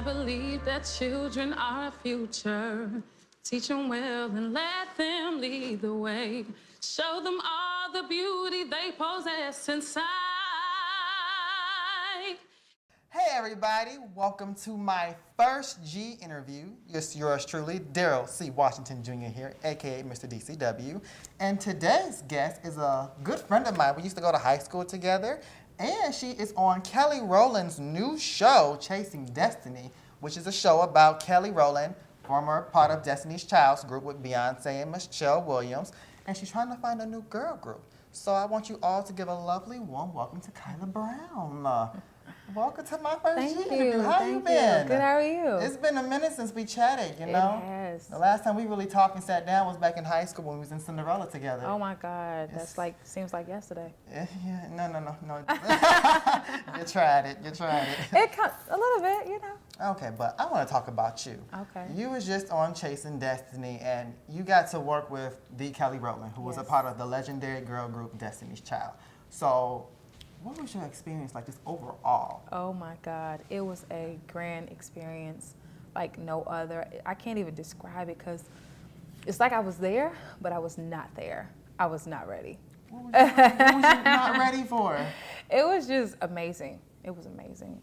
I believe that children are our future. Teach them well and let them lead the way. Show them all the beauty they possess inside. Hey everybody, welcome to my first G interview. It's yours truly, Darryl C. Washington Jr. here, aka Mr.DCW. And today's guest is a good friend of mine. We used to go to high school together. And she is on Kelly Rowland's new show, Chasing Destiny, which is a show about Kelly Rowland, former part of Destiny's Child's group with Beyonce and Michelle Williams. And she's trying to find a new girl group. So I want you all to give a lovely warm welcome to Khylah Brown. Welcome to my first G interview. How you been? Good, how are you? It's been a minute since we chatted, you know? It has. The last time we really talked and sat down was back in high school when we was in Cinderella together. Oh my God, that's like, seems like yesterday. Yeah, no. You tried it. It a little bit, you know. Okay, but I want to talk about you. Okay. You was just on Chasing Destiny, and you got to work with the Kelly Rowland, who was a part of the legendary girl group Destiny's Child. So, what was your experience like just overall? Oh my God, it was a grand experience like no other. I can't even describe it because it's like I was there, but I was not there. I was not ready. What was you not ready for? It was just amazing. It was amazing.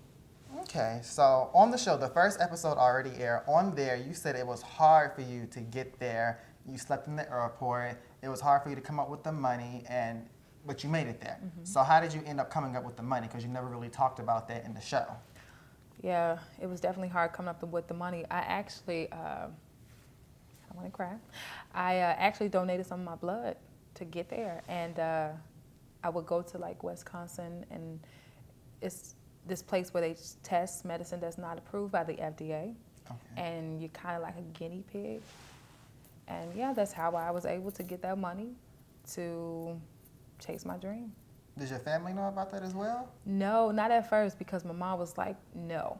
Okay, so on the show, the first episode already aired. On there, you said it was hard for you to get there. You slept in the airport. It was hard for you to come up with the money, but you made it there. Mm-hmm. So how did you end up coming up with the money? Because you never really talked about that in the show. Yeah, it was definitely hard coming up with the money. I actually, I want to cry. I actually donated some of my blood to get there. And I would go to like Wisconsin, and it's this place where they test medicine that's not approved by the FDA. Okay. And you're kind of like a guinea pig. And yeah, that's how I was able to get that money to chase my dream. Did your family know about that as well? No, not at first, because my mom was like, no,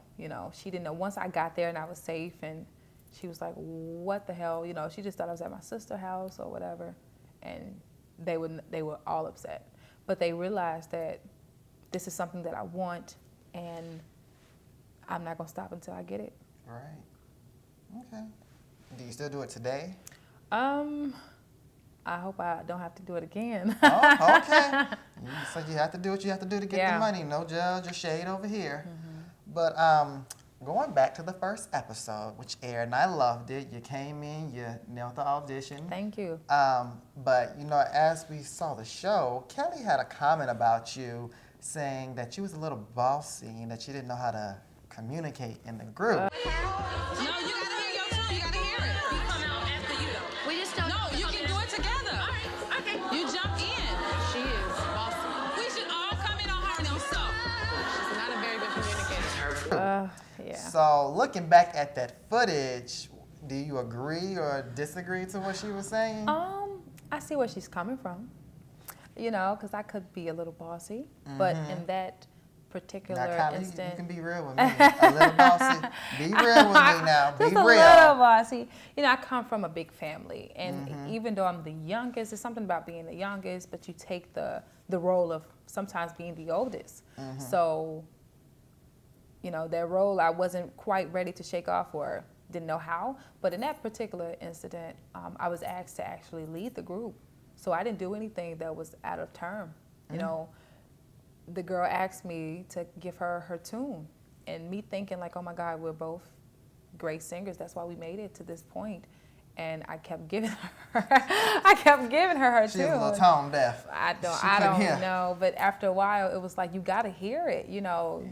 she didn't know. Once I got there and I was safe, and she was like, what the hell? She just thought I was at my sister's house or whatever. And they were all upset. But they realized that this is something that I want, and I'm not gonna stop until I get it. Right. Okay. Do you still do it today? I hope I don't have to do it again. Oh, okay. So you have to do what you have to do to get the money. No judge or shade over here. Mm-hmm. But going back to the first episode, which aired, and I loved it. You came in, you nailed the audition. Thank you. But, as we saw the show, Kelly had a comment about you saying that you was a little bossy and that you didn't know how to communicate in the group. No, you gotta hear your tune. You gotta hear it. We come out after you, though. We just don't. No, you can do it together. All right. Okay. You jump in. She is bossy. We should all come in on her and stuff. She's not a very good communicator. Yeah. So looking back at that footage, do you agree or disagree to what she was saying? I see where she's coming from. Because I could be a little bossy, but in that particular instant, you can be real with me. A little bossy. Be real with me now. Be just real. A little bossy. I come from a big family, and even though I'm the youngest, there's something about being the youngest, but you take the role of sometimes being the oldest. So, that role I wasn't quite ready to shake off or didn't know how. But in that particular incident, I was asked to actually lead the group. So I didn't do anything that was out of term. The girl asked me to give her her tune, and me thinking like, oh my God, we're both great singers. That's why we made it to this point. And I kept giving her, her tune. She was a little tone deaf. I don't know, but after a while, it was like you gotta hear it.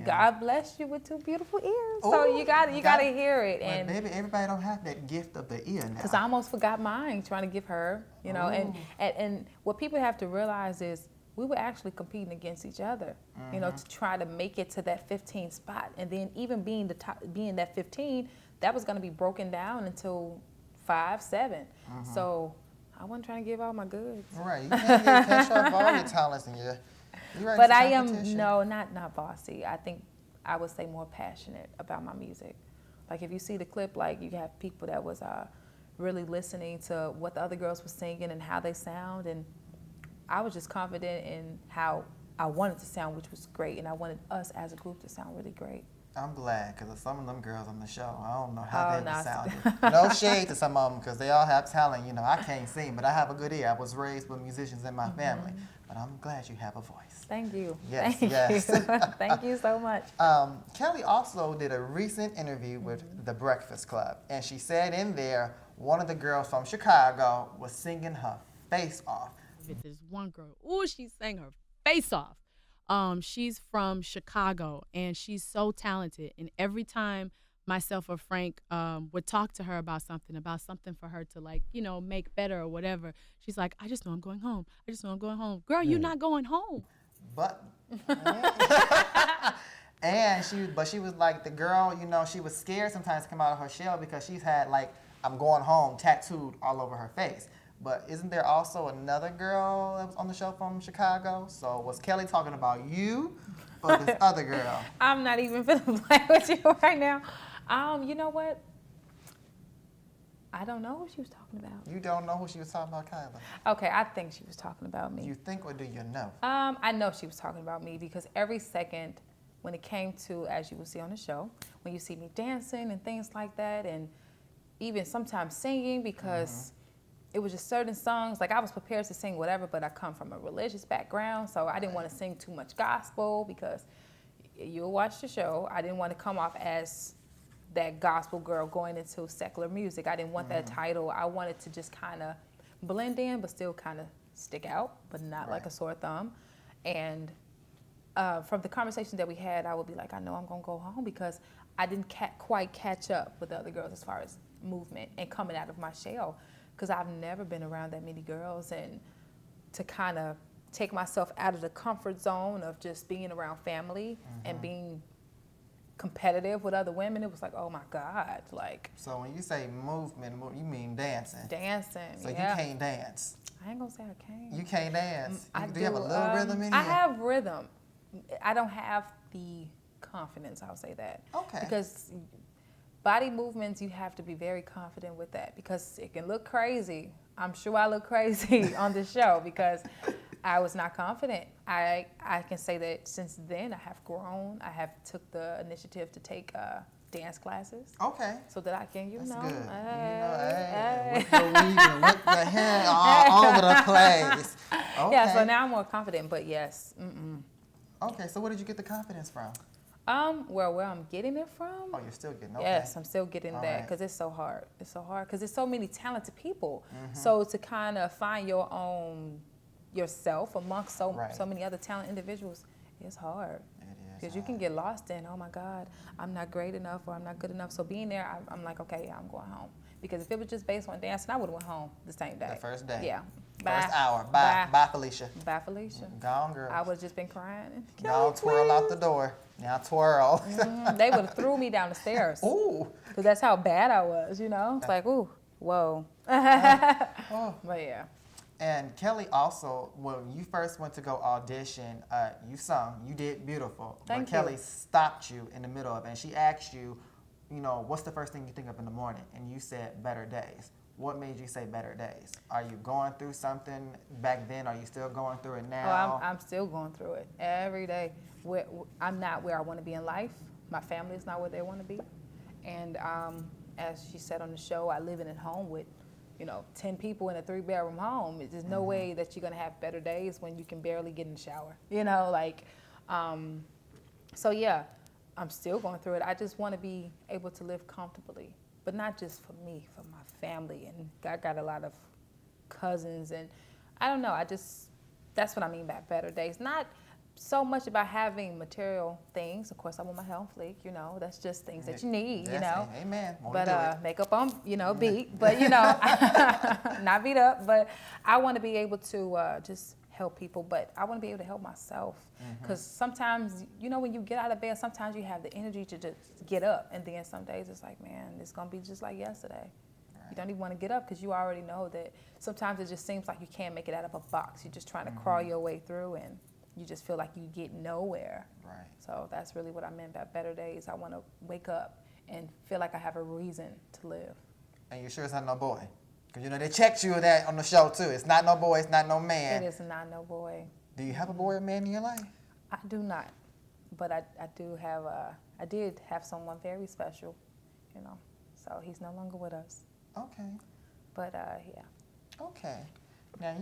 God bless you with two beautiful ears, so you gotta hear it. Well, and baby, everybody don't have that gift of the ear now. Because I almost forgot mine trying to give her, and what people have to realize is we were actually competing against each other, to try to make it to that 15 spot, and then even being that 15, that was gonna be broken down until 5, 7. So I wasn't trying to give all my goods. Right. You can't show off all your talents and you're ready. But I am not bossy. I think I would say more passionate about my music. Like if you see the clip, like you have people that was really listening to what the other girls were singing and how they sound, and I was just confident in how I wanted to sound, which was great, and I wanted us as a group to sound really great. I'm glad, because some of them girls on the show, I don't know how Oh, they no. were sounding. No shade to some of them, because they all have talent. You know, I can't sing, but I have a good ear. I was raised with musicians in my family. But I'm glad you have a voice. Thank you. Yes, Thank yes. you. Thank you so much. Kelly also did a recent interview with The Breakfast Club, and she said in there one of the girls from Chicago was singing her face off. There's one girl, she sang her face off. She's from Chicago, and she's so talented. And every time myself or Frank would talk to her about something for her to, like, you know, make better or whatever, she's like, I just know I'm going home. I just know I'm going home. Girl, you're not going home. But she was like the girl, you know, she was scared sometimes to come out of her shell because she's had like I'm going home tattooed all over her face. But isn't there also another girl that was on the show from Chicago? So was Kelly talking about you or this other girl? I'm not even finna play with you right now. You know what? I don't know who she was talking about. You don't know who she was talking about, Khylah? Okay, I think she was talking about me. Do you think or do you know? I know she was talking about me because every second when it came to, as you will see on the show, when you see me dancing and things like that, and even sometimes singing because it was just certain songs, like I was prepared to sing whatever, but I come from a religious background, so I didn't want to sing too much gospel because you'll watch the show. I didn't want to come off as that gospel girl going into secular music. I didn't want that title. I wanted to just kind of blend in, but still kind of stick out, but not like a sore thumb. And from the conversations that we had, I would be like, I know I'm going to go home because I didn't quite catch up with the other girls as far as movement and coming out of my shell, because I've never been around that many girls, and to kind of take myself out of the comfort zone of just being around family and being competitive with other women, it was like, oh my God, like. So when you say movement, you mean dancing? Dancing, So yeah. you can't dance? I ain't gonna say I can't. You can't dance? I do you have a little rhythm in you? I have rhythm. I don't have the confidence, I'll say that. Okay. Because body movements, you have to be very confident with that because it can look crazy. I'm sure I look crazy on the show because I was not confident. I can say that since then I have grown. I have took the initiative to take dance classes. Okay. So that I can, That's good. Hey. With the weaving, with the hair all over the place. Okay. Yeah, so now I'm more confident, but yes. Okay, so where did you get the confidence from? Where I'm getting it from? Oh, you're still getting it. Okay. Yes, I'm still getting All that right. because it's so hard. It's so hard because there's so many talented people. So to kind of find your own yourself amongst so many other talented individuals, it's hard. It is. Because you can get lost in, oh my God, I'm not great enough or I'm not good enough. So being there, I'm like, okay, yeah, I'm going home. Because if it was just based on dancing, I would have went home the same day. The first day. Yeah. First hour. Bye. Bye, Felicia. Bye, Felicia. Gone, girl. I would have just been crying. Now twirl out the door. Now twirl. They would have threw me down the stairs. Ooh. Because that's how bad I was, you know? It's like, ooh, whoa. Oh. But yeah. And Kelly also, when you first went to go audition, you sung, you did beautiful. Thank but Kelly stopped you in the middle of it, and she asked you, you know, what's the first thing you think of in the morning? And you said better days. What made you say better days? Are you going through something back then? Are you still going through it now? Oh, I'm still going through it every day. I'm not where I want to be in life. My family is not where they want to be. And as she said on the show, I live in a home with 10 people in a 3-bedroom home. There's no way that you're going to have better days when you can barely get in the shower. So yeah, I'm still going through it. I just want to be able to live comfortably, but not just for me, for my family. And I got a lot of cousins, and I don't know, that's what I mean by better days. Not so much about having material things. Of course, I'm on my health fleek, that's just things that you need, Yes, amen. But makeup on, beat, but not beat up. But I want to be able to just help people, but I want to be able to help myself. Because sometimes, when you get out of bed, sometimes you have the energy to just get up, and then some days it's like, man, it's gonna be just like yesterday. You don't even want to get up because you already know that sometimes it just seems like you can't make it out of a box. You're just trying to crawl your way through, and you just feel like you get nowhere. Right. So that's really what I meant by better days. I want to wake up and feel like I have a reason to live. And you sure it's not no boy? Because they checked you that on the show too. It's not no boy, it's not no man. It is not no boy. Do you have a boy or man in your life? I do not. But I do have I did have someone very special, you know. So he's no longer with us. Okay. But yeah. Okay. Now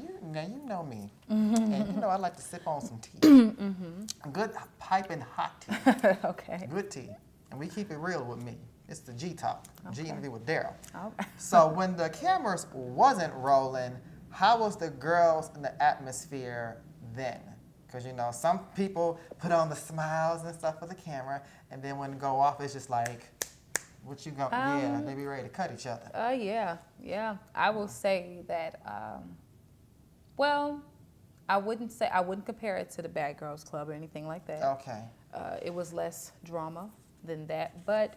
you know me, and you know I like to sip on some tea. Good piping hot tea. Okay. Good tea, and we keep it real with me. It's the G talk, G Okay. interview with Darryl. Okay. So when the cameras wasn't rolling, how was the girls in the atmosphere then? Because you know some people put on the smiles and stuff for the camera, and then when it go off, it's just like, what you going? Yeah, they be ready to cut each other. Yeah. I will say that. Well, I wouldn't compare it to the Bad Girls Club or anything like that. Okay. It was less drama than that, but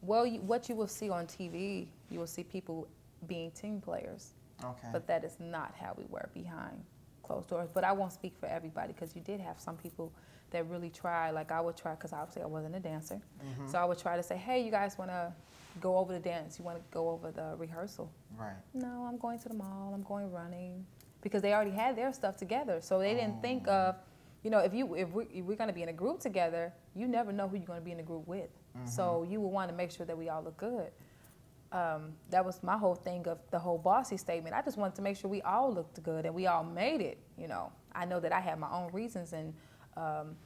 what you will see on TV, you will see people being team players. Okay. But that is not how we were behind closed doors. But I won't speak for everybody because you did have some people that really try. Like I would try, because obviously I wasn't a dancer. So I would try to say, hey, you guys want to go over the dance? You want to go over the rehearsal? Right. No, I'm going to the mall. I'm going running. Because they already had their stuff together. So they didn't think of, you know, if we're going to be in a group together, you never know who you're going to be in a group with. So you would want to make sure that we all look good. That was my whole thing of the whole bossy statement. I just wanted to make sure we all looked good and we all made it, you know. I know that I had my own reasons and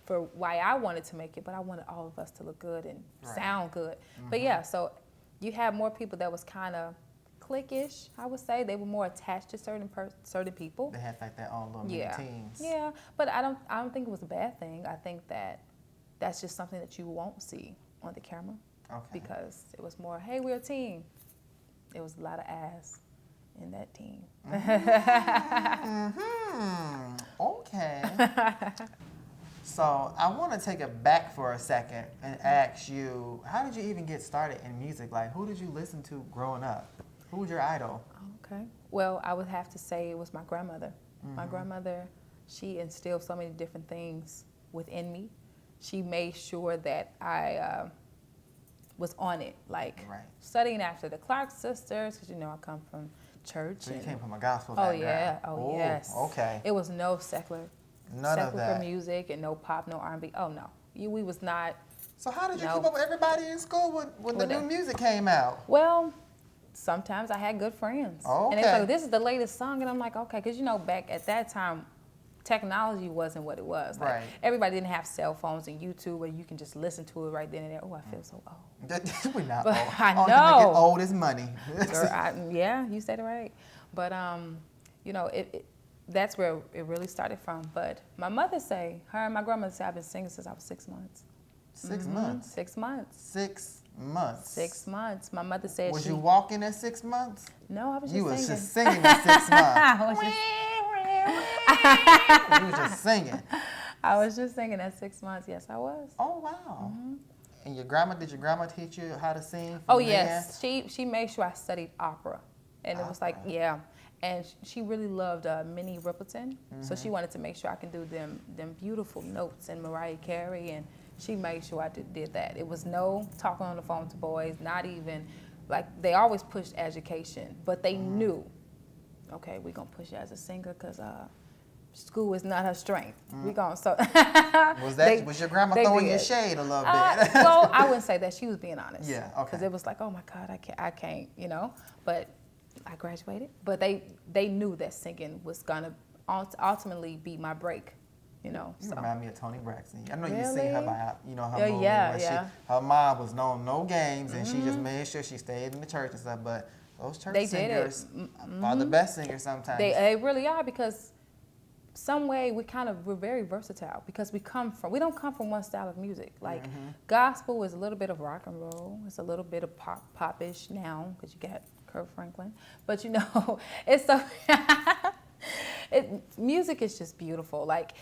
for why I wanted to make it, but I wanted all of us to look good and sound good. But yeah, so you had more people that was kind of cliquish, I would say. They were more attached to certain people. They had like their own little mini teams. Yeah, but I don't think it was a bad thing. I think that that's just something that you won't see on the camera. Okay. Because it was more, hey, we're a team. It was a lot of ass in that team. Okay. So I want to take it back for a second and ask you, how did you even get started in music? Like, who did you listen to growing up? Who was your idol? Okay. Well, I would have to say it was my grandmother. My grandmother, she instilled so many different things within me. She made sure that I was on it, like studying after the Clark sisters, because you know I come from church. So you came from a gospel background. Oh yes. Okay. It was no secular of that. music and no pop, no R&B. Oh no, we was not. So how did you keep up with everybody in school when the new music came out? Well, sometimes I had good friends. Oh, okay. And they like, this is the latest song, and I'm like, okay, because you know back at that time, technology wasn't what it was. Like, everybody didn't have cell phones and YouTube where you can just listen to it right then and there. Oh, I feel so old. We're not but old. I know. Only thing old is money. Girl, yeah, you said it right. But you know, that's where it really started from. But my mother say, her and my grandmother say, I've been singing since I was 6 months. 6 months? 6 months. 6 months. 6 months. My mother said Was you walking at 6 months? No, I was just you singing. You was just singing at 6 months. You was just singing. I was just singing at 6 months. Yes, I was. Oh, wow. And did your grandma teach you how to sing? Oh, yes. She made sure I studied opera. And it was like, yeah. And she really loved Minnie Riperton. So she wanted to make sure I can do them beautiful notes and Mariah Carey. And she made sure I did that. It was no talking on the phone to boys, not even, like, they always pushed education. But they knew, okay, we're going to push you as a singer because school is not her strength. We going so. Was your grandma throwing your shade a little bit? Well, I wouldn't say that. She was being honest. Yeah, okay. Because it was like, oh my God, I can't, you know. But I graduated. But they knew that singing was gonna ultimately be my break, you know. You remind me of Toni Braxton. I know you Really? seen her by, you know, her movie. Her mom was known no games, and she just made sure she stayed in the church and stuff. But those church singers are the best singers sometimes. They really are, because some way we're very versatile, because we don't come from one style of music. Like gospel is a little bit of rock and roll. It's a little bit of popish now, because you got Kirk Franklin. But you know, it's so music is just beautiful. Like,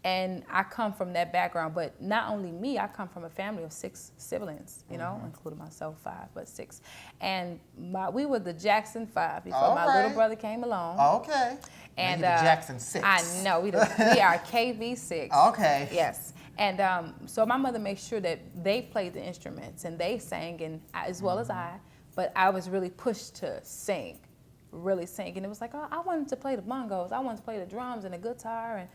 and I come from that background. But not only me, I come from a family of 6 siblings. You know, including myself, 5, but 6. And we were the Jackson 5 before my little brother came along. Okay. And the Jackson 6. I know we are KV 6. Okay. Yes. And so my mother made sure that they played the instruments and they sang, and as well as I. But I was really pushed to sing, really sing. And it was like, oh, I wanted to play the bongos. I wanted to play the drums and the guitar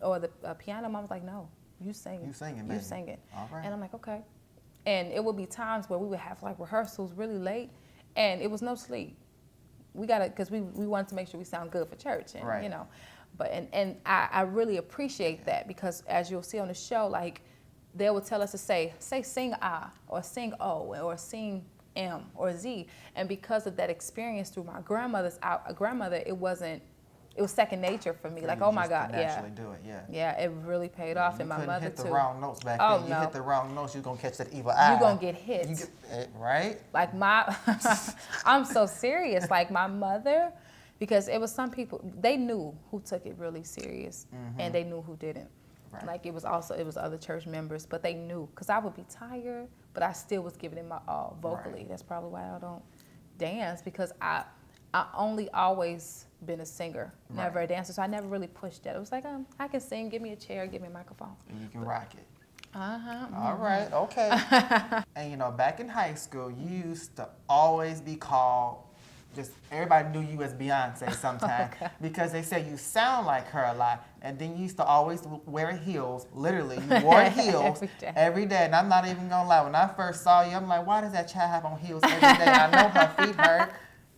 or the piano. Mom was like, no, you singing. You singing, baby. You singing. All right. And I'm like, okay. And it would be times where we would have like rehearsals really late, and it was no sleep. We got to, because we wanted to make sure we sound good for church, and Right. you know. But and I really appreciate that, because as you'll see on the show, like they would tell us to say sing ah, or sing O, or sing M or Z. And because of that experience through my grandmother, it was second nature for me. Like, oh my God, naturally do it, yeah. Yeah, it really paid off, and my mother hit the too. wrong notes back Oh, then. no. You hit the wrong notes, you're gonna catch that evil eye. You're gonna get hit. Right? Like I'm so serious. Like my mother, because it was some people, they knew who took it really serious, and they knew who didn't. Right. Like it was other church members, but they knew, because I would be tired, but I still was giving it my all vocally. Right. That's probably why I don't dance, because I only always been a singer, never a dancer. So I never really pushed that. It was like, I can sing, give me a chair, give me a microphone. And you can rock it. Uh-huh. All right, okay. And you know, back in high school, you used to always be called, just everybody knew you as Beyonce sometimes, because they say you sound like her a lot. And then you used to always wear heels, literally. You wore heels every day. And I'm not even gonna lie, when I first saw you, I'm like, why does that child have on heels every day? I know her feet hurt.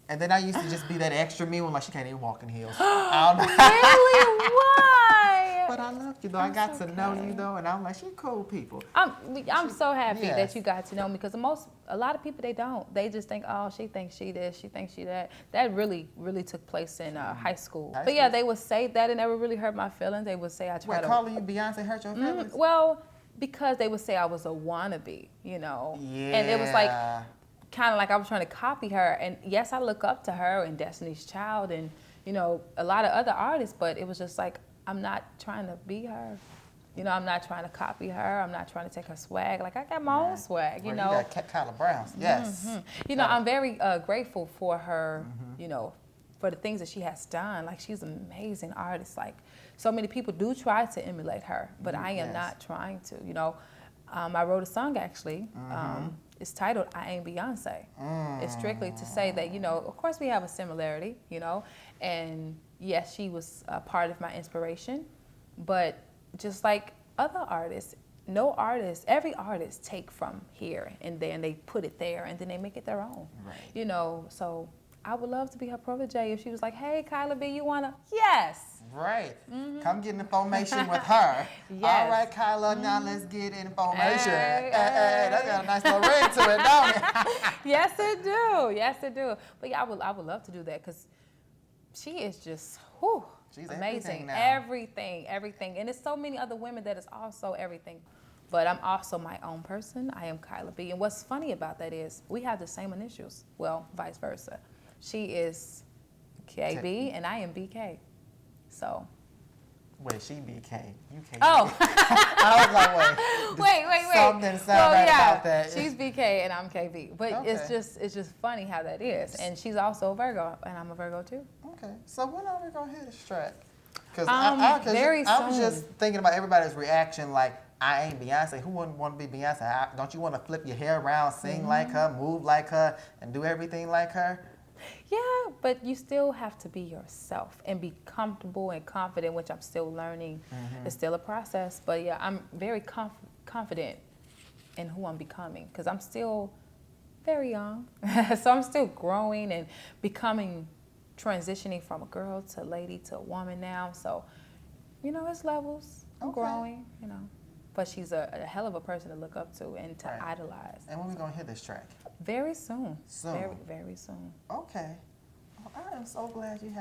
And then I used to just be that extra mean one, like she can't even walk in heels. I don't know. Really? Why? But I loved you though. I got to know you though, and I'm like, she cool people. I'm so happy Yes. that you got to know me, because a lot of people, they don't. They just think, oh, she thinks she this, she thinks she that. That really took place in high school. But yeah, they would say that, and that would really hurt my feelings. They would say I tried to. Calling you Beyonce hurt your feelings? Well, because they would say I was a wannabe, you know. Yeah. And it was like, kind of like I was trying to copy her. And yes, I look up to her and Destiny's Child and, you know, a lot of other artists, but it was just like, I'm not trying to be her. You know, I'm not trying to copy her. I'm not trying to take her swag. Like, I got my own swag, you know. You got Khylah Brown's, yes. You know, I'm very grateful for her, you know, for the things that she has done. Like, she's an amazing artist. Like, so many people do try to emulate her, but I am not trying to, you know. I wrote a song, actually. It's titled, I Ain't Beyonce. It's strictly to say that, you know, of course we have a similarity, you know, and yes, she was a part of my inspiration, but just like other artists, every artist take from here and then they put it there and then they make it their own, you know, so I would love to be her protege if she was like, hey, Khylah B, you wanna? Yes. Right. Come get in formation with her. Yes. All right, Khylah, now let's get in formation. Hey, That got a nice little ring to it, don't it? Yes, it do. Yes, it do. But yeah, I would love to do that, because she is just, whew, she's amazing. everything now. Everything. And there's so many other women that is also everything. But I'm also my own person. I am Khylah B. And what's funny about that is we have the same initials. Well, vice versa. She is KB and I am BK. So. Wait, she BK. You KB. Oh. I was like, wait. Something sound right about that. She's BK and I'm KB. But it's just funny how that is. And she's also a Virgo, and I'm a Virgo too. Okay. So when are we gonna hear this track? Because very I was soon. just thinking about everybody's reaction, like, I ain't Beyonce. Who wouldn't want to be Beyonce? Don't you want to flip your hair around, sing like her, move like her, and do everything like her? Yeah, but you still have to be yourself and be comfortable and confident, which I'm still learning. It's still a process. But yeah, I'm very confident in who I'm becoming, because I'm still very young. So I'm still growing and becoming, transitioning from a girl to a lady to a woman now. So, you know, it's levels. I'm growing, you know. But she's a hell of a person to look up to and to idolize. And when we gonna hear this track? Very soon. Soon. Very soon. Okay. Well, I am so glad you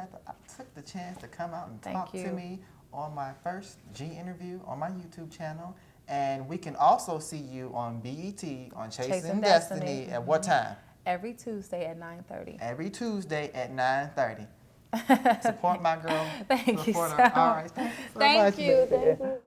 took the chance to come out and Thank talk you. to me on my first G interview on my YouTube channel. And we can also see you on BET on Chasing Destiny. At what time? Every Tuesday at 9:30. Every Tuesday at 9:30. Support my girl. Thank you so Support her. All right. Thank you so much, Thank you. baby. Thank you.